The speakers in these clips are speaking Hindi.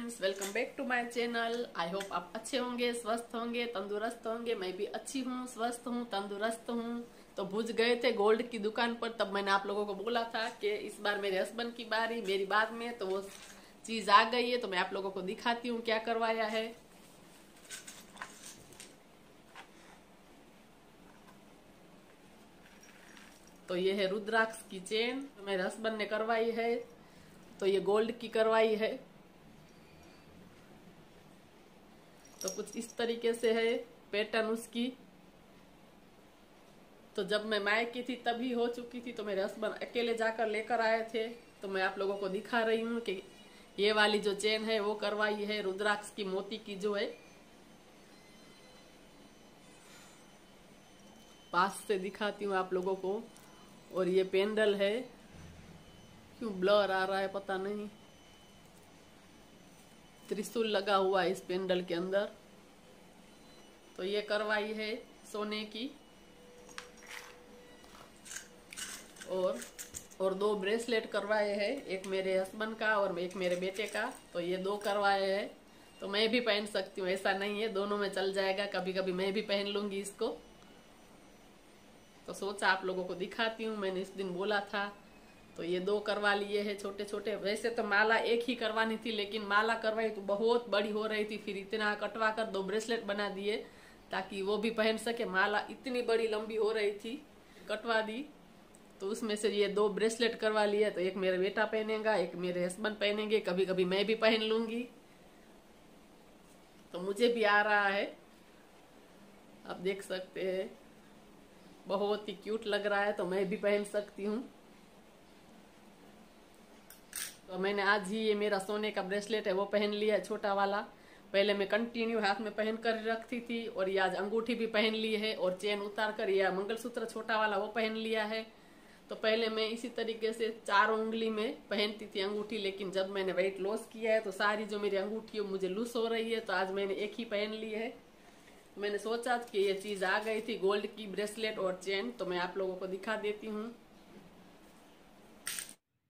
Friends, welcome back to my channel. I hope आप अच्छे होंगे, स्वस्थ होंगे, तंदुरुस्त होंगे। मैं भी अच्छी हूँ, स्वस्थ हूँ, तंदुरुस्त हूँ। तो भुज गए थे गोल्ड की दुकान पर, तब मैंने आप लोगों को बोला था कि इस बार मेरे हस्बैंड की बारी, मेरी बाद में। तो वो चीज आ गई है, तो मैं आप लोगों को दिखाती हूँ क्या करवाया है। तो ये है रुद्राक्ष की चेन, मेरे हस्बैंड ने करवाई है। तो ये गोल्ड की करवाई है। तो कुछ इस तरीके से है पैटर्न उसकी। तो जब मैं मायके थी तभी हो चुकी थी, तो मेरे हस्बैंड अकेले जाकर लेकर आए थे। तो मैं आप लोगों को दिखा रही हूँ कि ये वाली जो चेन है वो करवाई है रुद्राक्ष की, मोती की जो है। पास से दिखाती हूँ आप लोगों को। और ये पेंडल है, क्यों ब्लर आ रहा है पता नहीं। त्रिशूल लगा हुआ है इस पेंडल के अंदर। तो ये करवाई है सोने की। और दो ब्रेसलेट करवाए हैं, एक मेरे हस्बैंड का और एक मेरे बेटे का। तो ये दो करवाए हैं। तो मैं भी पहन सकती हूँ, ऐसा नहीं है, दोनों में चल जाएगा। कभी कभी मैं भी पहन लूंगी इसको। तो सोचा आप लोगों को दिखाती हूँ, मैंने इस दिन बोला था। तो ये दो करवा लिए हैं छोटे छोटे। वैसे तो माला एक ही करवानी थी, लेकिन माला करवाई तो बहुत बड़ी हो रही थी, फिर इतना कटवा कर दो ब्रेसलेट बना दिए ताकि वो भी पहन सके। माला इतनी बड़ी लंबी हो रही थी, कटवा दी। तो उसमें से ये दो ब्रेसलेट करवा लिया। तो एक मेरा बेटा पहनेगा, एक मेरे हस्बैंड पहनेंगे, कभी कभी मैं भी पहन लूंगी। तो मुझे भी आ रहा है, आप देख सकते हैं, बहुत ही क्यूट लग रहा है। तो मैं भी पहन सकती हूँ। तो मैंने आज ही ये मेरा सोने का ब्रेसलेट है वो पहन लिया है, छोटा वाला। पहले मैं कंटिन्यू हाथ में पहन कर रखती थी, और ये आज अंगूठी भी पहन ली है, और चेन उतार कर यह मंगलसूत्र छोटा वाला वो पहन लिया है। तो पहले मैं इसी तरीके से 4 उंगली में पहनती थी अंगूठी, लेकिन जब मैंने वेट लॉस किया है तो सारी जो मेरी अंगूठी है मुझे लूज हो रही है। तो आज मैंने एक ही पहन ली है। मैंने सोचा कि ये चीज आ गई थी गोल्ड की ब्रेसलेट और चेन, तो मैं आप लोगों को दिखा देती हूँ।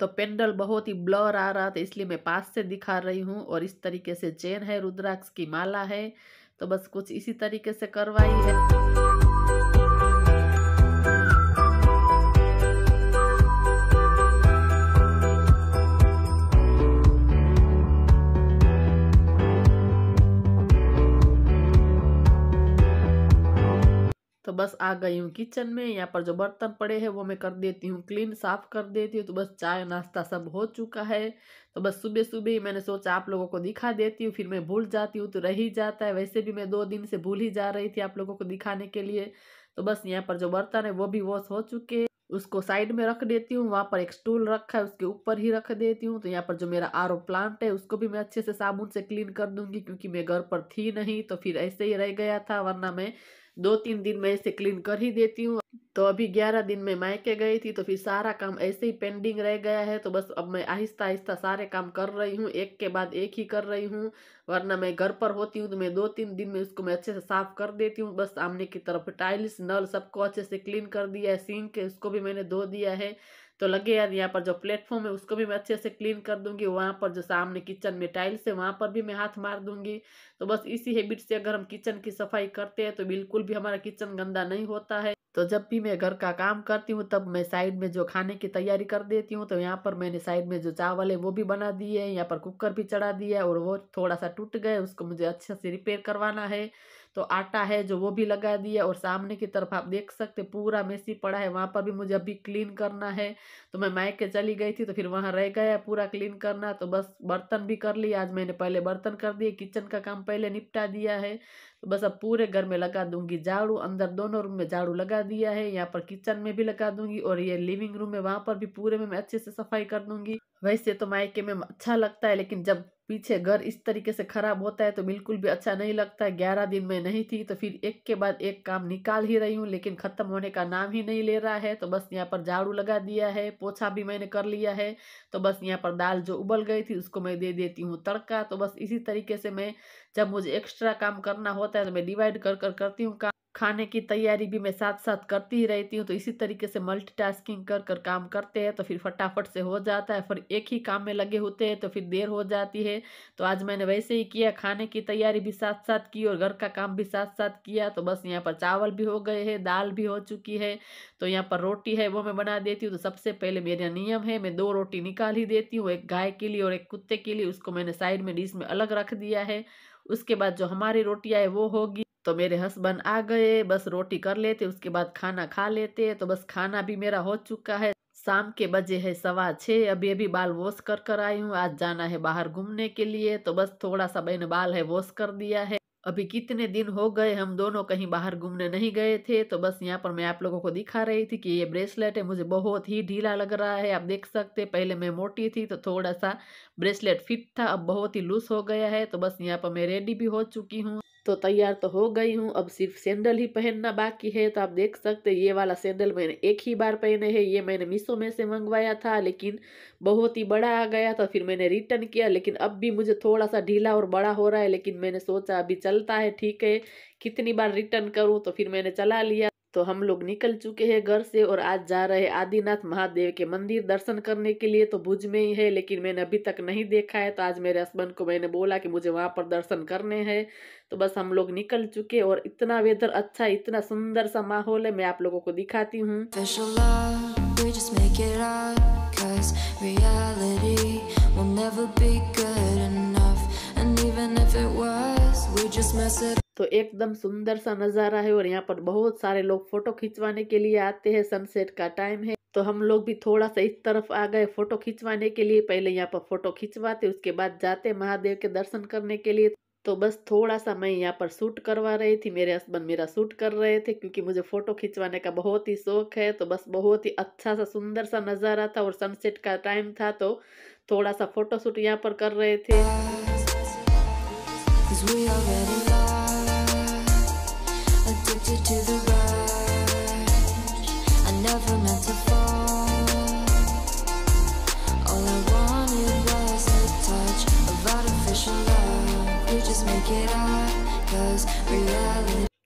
तो पेंडल बहुत ही ब्लर आ रहा था, इसलिए मैं पास से दिखा रही हूँ। और इस तरीके से चेन है, रुद्राक्ष की माला है। तो बस कुछ इसी तरीके से करवाई है। तो बस आ गई हूँ किचन में। यहाँ पर जो बर्तन पड़े हैं वो मैं कर देती हूँ क्लीन, साफ कर देती हूँ। तो बस चाय नाश्ता सब हो चुका है। तो बस सुबह सुबह ही मैंने सोचा आप लोगों को दिखा देती हूँ, फिर मैं भूल जाती हूँ तो रह ही जाता है। वैसे भी मैं 2 दिन से भूल ही जा रही थी आप लोगों को दिखाने के लिए। तो बस यहाँ पर जो बर्तन है वो भी वॉश हो चुके हैं, उसको साइड में रख देती हूँ। वहां पर एक स्टूल रखा है, उसके ऊपर ही रख देती हूँ। तो यहाँ पर जो मेरा आरओ प्लांट है उसको भी मैं अच्छे से साबुन से क्लीन कर दूंगी, क्योंकि मैं घर पर थी नहीं तो फिर ऐसे ही रह गया था, वरना मैं 2-3 दिन में ऐसे क्लीन कर ही देती हूँ। तो अभी 11 दिन में मायके गई थी, तो फिर सारा काम ऐसे ही पेंडिंग रह गया है। तो बस अब मैं आहिस्ता आहिस्ता सारे काम कर रही हूँ, एक के बाद एक ही कर रही हूँ। वरना मैं घर पर होती हूँ तो मैं 2-3 दिन में उसको मैं अच्छे से साफ कर देती हूँ। बस सामने की तरफ टाइल्स, नल सबको अच्छे से क्लीन कर दिया है। सिंक है उसको भी मैंने धो दिया है। तो लगे यार, यहाँ पर जो प्लेटफॉर्म है उसको भी मैं अच्छे से क्लीन कर दूंगी। वहां पर जो सामने किचन में टाइल्स है वहां पर भी मैं हाथ मार दूंगी। तो बस इसी हैबिट से अगर हम किचन की सफाई करते हैं तो बिल्कुल भी हमारा किचन गंदा नहीं होता है। तो जब भी मैं घर का काम करती हूँ तब मैं साइड में जो खाने की तैयारी कर देती हूँ। तो यहाँ पर मैंने साइड में जो चावल है वो भी बना दिए है, यहाँ पर कुकर भी चढ़ा दिया है, और वो थोड़ा सा टूट गए, उसको मुझे अच्छे से रिपेयर करवाना है। तो आटा है जो वो भी लगा दिया। और सामने की तरफ आप देख सकते पूरा मेसी पड़ा है, वहां पर भी मुझे अभी क्लीन करना है। तो मैं मायके चली गई थी तो फिर वहां रह गया पूरा क्लीन करना। तो बस बर्तन भी कर लिया आज मैंने, पहले बर्तन कर दिए, किचन का काम पहले निपटा दिया है। तो बस अब पूरे घर में लगा दूंगी झाड़ू। अंदर दोनों रूम में झाड़ू लगा दिया है, यहाँ पर किचन में भी लगा दूंगी, और ये लिविंग रूम है वहां पर भी पूरे में मैं अच्छे से सफाई कर दूंगी। वैसे तो मायके में अच्छा लगता है, लेकिन जब पीछे घर इस तरीके से खराब होता है तो बिल्कुल भी अच्छा नहीं लगता है। 11 दिन में नहीं थी तो फिर एक के बाद एक काम निकाल ही रही हूँ, लेकिन खत्म होने का नाम ही नहीं ले रहा है। तो बस यहाँ पर झाड़ू लगा दिया है, पोछा भी मैंने कर लिया है। तो बस यहाँ पर दाल जो उबल गई थी उसको मैं दे देती हूँ तड़का। तो बस इसी तरीके से मैं, जब मुझे एक्स्ट्रा काम करना होता है तो मैं डिवाइड कर कर करती हूँ काम। खाने की तैयारी भी मैं साथ-साथ करती ही रहती हूँ, तो इसी तरीके से मल्टीटास्किंग कर कर काम करते हैं, तो फिर फटाफट से हो जाता है। फिर एक ही काम में लगे होते हैं, तो फिर देर हो जाती है। तो आज मैंने वैसे ही किया, खाने की तैयारी भी साथ-साथ की और घर का काम भी साथ-साथ किया। तो बस यहाँ पर चावल भी हो गए हैं, दाल भी हो चुकी है, तो यहाँ पर रोटी है वो मैं बना देती हूँ। तो सबसे पहले मेरा नियम है, मैं 2 रोटी निकाल ही देती हूँ, एक गाय के लिए और एक कुत्ते के लिए, उसको मैंने साइड में डिश में अलग रख दिया है। उसके बाद जो हमारी रोटियाँ है वो होगी। तो मेरे हस्बैंड आ गए, बस रोटी कर लेते, उसके बाद खाना खा लेते। तो बस खाना भी मेरा हो चुका है। शाम के बजे है 6:15, अभी अभी बाल वॉश कर कर आई हूँ। आज जाना है बाहर घूमने के लिए, तो बस थोड़ा सा मैंने बाल है वॉश कर दिया है। अभी कितने दिन हो गए हम दोनों कहीं बाहर घूमने नहीं गए थे। तो बस यहाँ पर मैं आप लोगों को दिखा रही थी कि ये ब्रेसलेट है, मुझे बहुत ही ढीला लग रहा है। आप देख सकते हैं, पहले मैं मोटी थी तो थोड़ा सा ब्रेसलेट फिट था, अब बहुत ही लूज हो गया है। तो बस यहाँ पर मैं रेडी भी हो चुकी हूँ, तो तैयार तो हो गई हूँ, अब सिर्फ सैंडल ही पहनना बाकी है। तो आप देख सकते हैं, ये वाला सैंडल मैंने एक ही बार पहने हैं। ये मैंने मीशो में से मंगवाया था, लेकिन बहुत ही बड़ा आ गया था, फिर मैंने रिटर्न किया। लेकिन अब भी मुझे थोड़ा सा ढीला और बड़ा हो रहा है, लेकिन मैंने सोचा अभी चलता है, ठीक है, कितनी बार रिटर्न करूँ, तो फिर मैंने चला लिया। तो हम लोग निकल चुके हैं घर से और आज जा रहे हैं आदिनाथ महादेव के मंदिर दर्शन करने के लिए। तो भुज में ही है, लेकिन मैंने अभी तक नहीं देखा है। तो आज मेरे हस्बैंड को मैंने बोला कि मुझे वहां पर दर्शन करने हैं। तो बस हम लोग निकल चुके और इतना वेदर अच्छा, इतना सुंदर सा माहौल है, मैं आप लोगों को दिखाती हूँ। तो एकदम सुंदर सा नजारा है और यहाँ पर बहुत सारे लोग फोटो खिंचवाने के लिए आते हैं। सनसेट का टाइम है, तो हम लोग भी थोड़ा सा इस तरफ आ गए फोटो खिंचवाने के लिए। पहले यहाँ पर फोटो खिंचवाते, उसके बाद जाते महादेव के दर्शन करने के लिए। तो बस थोड़ा सा मैं यहाँ पर शूट करवा रही थी, मेरे हस्बैंड मेरा शूट कर रहे थे, क्योंकि मुझे फोटो खिंचवाने का बहुत ही शौक है। तो बस बहुत ही अच्छा सा सुंदर सा नजारा था और सनसेट का टाइम था, तो थोड़ा सा फोटो शूट यहाँ पर कर रहे थे।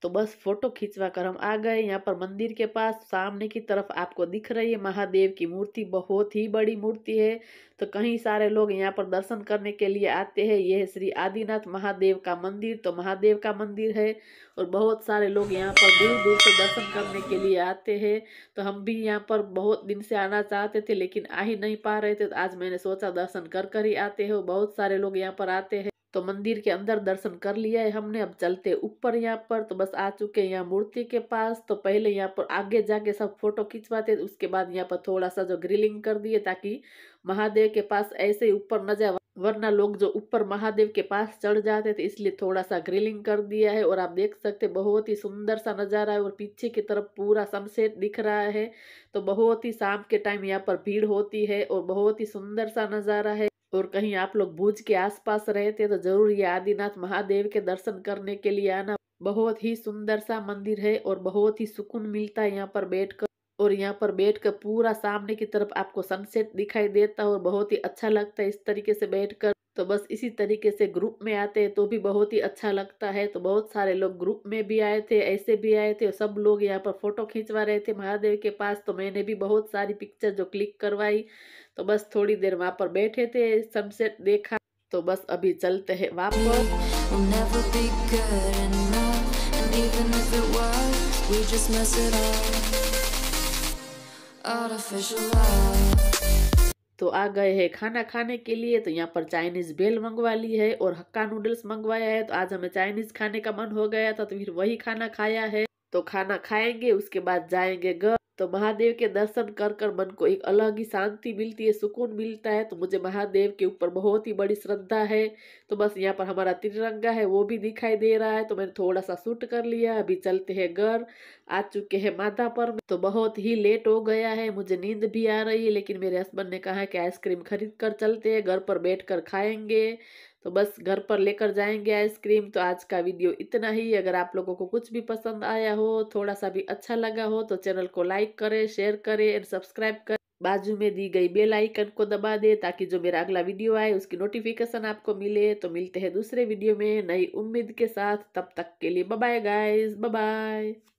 तो बस फोटो खिंचवा कर हम आ गए यहाँ पर मंदिर के पास। सामने की तरफ आपको दिख रही है महादेव की मूर्ति, बहुत ही बड़ी मूर्ति है। तो कई सारे लोग यहाँ पर दर्शन करने के लिए आते हैं। यह है श्री आदिनाथ महादेव का मंदिर, तो महादेव का मंदिर है और बहुत सारे लोग यहाँ पर दूर दूर से दर्शन करने के लिए आते हैं। तो हम भी यहाँ पर बहुत दिन से आना चाहते थे, लेकिन आ ही नहीं पा रहे थे। तो आज मैंने सोचा दर्शन कर कर ही आते हैं, बहुत सारे लोग यहाँ पर आते हैं। तो मंदिर के अंदर दर्शन कर लिया है हमने, अब चलते ऊपर यहाँ पर। तो बस आ चुके हैं यहाँ मूर्ति के पास। तो पहले यहाँ पर आगे जाके सब फोटो खिंचवाते, उसके बाद यहाँ पर थोड़ा सा जो ग्रिलिंग कर दिए, ताकि महादेव के पास ऐसे ही ऊपर न जाए, वरना लोग जो ऊपर महादेव के पास चढ़ जाते थे, इसलिए थोड़ा सा ग्रिलिंग कर दिया है। और आप देख सकते बहुत ही सुंदर सा नजारा है और पीछे की तरफ पूरा सनसेट दिख रहा है। तो बहुत ही शाम के टाइम यहाँ पर भीड़ होती है और बहुत ही सुंदर सा नजारा है। और कहीं आप लोग भुज के आसपास रहते तो जरूर ये आदिनाथ महादेव के दर्शन करने के लिए आना। बहुत ही सुंदर सा मंदिर है और बहुत ही सुकून मिलता है यहाँ पर बैठकर। और यहाँ पर बैठकर पूरा सामने की तरफ आपको सनसेट दिखाई देता है और बहुत ही अच्छा लगता है इस तरीके से बैठकर। तो बस इसी तरीके से ग्रुप में आते हैं तो भी बहुत ही अच्छा लगता है। तो बहुत सारे लोग ग्रुप में भी आए थे, ऐसे भी आए थे, सब लोग यहाँ पर फोटो खींचवा रहे थे महादेव के पास। तो मैंने भी बहुत सारी पिक्चर जो क्लिक करवाई। तो बस थोड़ी देर वहां पर बैठे थे, सनसेट देखा। तो बस अभी चलते हैं वापस। तो आ गए हैं खाना खाने के लिए। तो यहाँ पर चाइनीज भेल मंगवा ली है और हक्का नूडल्स मंगवाया है। तो आज हमें चाइनीज खाने का मन हो गया था, तो फिर वही खाना खाया है। तो खाना खाएंगे, उसके बाद जाएंगे घर। तो महादेव के दर्शन कर कर मन को एक अलग ही शांति मिलती है, सुकून मिलता है। तो मुझे महादेव के ऊपर बहुत ही बड़ी श्रद्धा है। तो बस यहाँ पर हमारा तिरंगा है वो भी दिखाई दे रहा है, तो मैंने थोड़ा सा शूट कर लिया। अभी चलते हैं घर, आ चुके हैं माधापुर। तो बहुत ही लेट हो गया है, मुझे नींद भी आ रही है, लेकिन मेरे हस्बैंड ने कहा कि आइसक्रीम खरीद कर चलते हैं, घर पर बैठ कर खाएंगे। तो बस घर पर लेकर जाएंगे आइसक्रीम। तो आज का वीडियो इतना ही। अगर आप लोगों को कुछ भी पसंद आया हो, थोड़ा सा भी अच्छा लगा हो, तो चैनल को लाइक करें, शेयर करें एंड सब्सक्राइब करें। बाजू में दी गई बेल आइकन को दबा दे ताकि जो मेरा अगला वीडियो आए उसकी नोटिफिकेशन आपको मिले। तो मिलते हैं दूसरे वीडियो में नई उम्मीद के साथ, तब तक के लिए bye bye guys, bye bye.